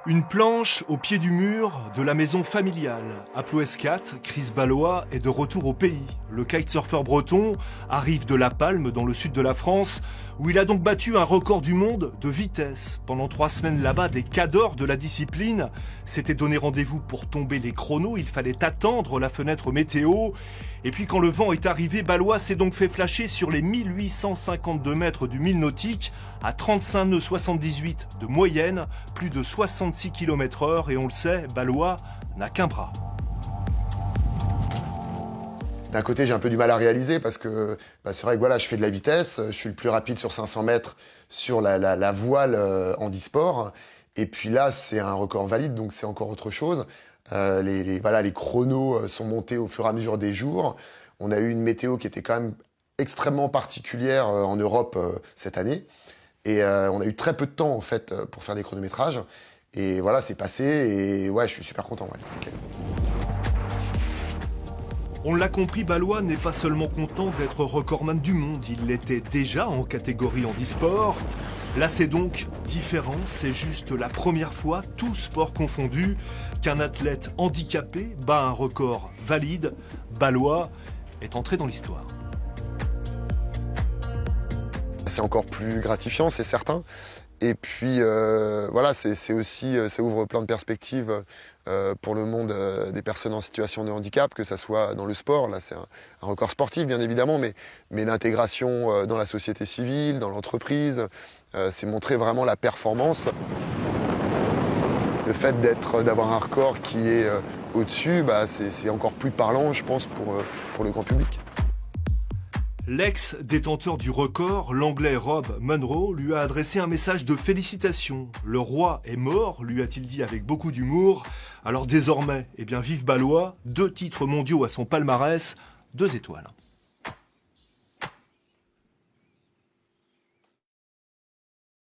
Une planche au pied du mur de la maison familiale. À Plouescat, Chris Ballois est de retour au pays. Le kitesurfer breton arrive de La Palme, dans le sud de la France, où il a donc battu un record du monde de vitesse. Pendant 3 semaines là-bas, des cadors de la discipline s'étaient donné rendez-vous pour tomber les chronos. Il fallait attendre la fenêtre météo. Et puis quand le vent est arrivé, Ballois s'est donc fait flasher sur les 1852 mètres du mille nautique, à 35 nœuds 78 de moyenne, plus de 66 km/h. Et on le sait, Ballois n'a qu'un bras. D'un côté, j'ai un peu du mal à réaliser parce que c'est vrai que voilà, je fais de la vitesse, je suis le plus rapide sur 500 mètres sur la voile handisport. Et puis là, c'est un record valide, donc c'est encore autre chose. Les chronos sont montés au fur et à mesure des jours. On a eu une météo qui était quand même extrêmement particulière en Europe cette année. Et on a eu très peu de temps en fait pour faire des chronométrages. Et voilà, c'est passé et ouais, je suis super content, ouais, c'est clair. On l'a compris, Ballois n'est pas seulement content d'être recordman du monde, il l'était déjà en catégorie handisport. Là c'est donc différent, c'est juste la première fois, tous sports confondus, qu'un athlète handicapé bat un record valide. Ballois est entré dans l'histoire. C'est encore plus gratifiant, c'est certain. Et puis voilà, c'est aussi, ça ouvre plein de perspectives pour le monde des personnes en situation de handicap, que ça soit dans le sport, là c'est un record sportif bien évidemment, mais l'intégration dans la société civile, dans l'entreprise, c'est montrer vraiment la performance. Le fait d'avoir un record qui est au-dessus, c'est encore plus parlant, je pense, pour le grand public. L'ex-détenteur du record, l'anglais Rob Munro, lui a adressé un message de félicitations. Le roi est mort, lui a-t-il dit avec beaucoup d'humour. Alors désormais, vive Ballois, 2 titres mondiaux à son palmarès, 2 étoiles.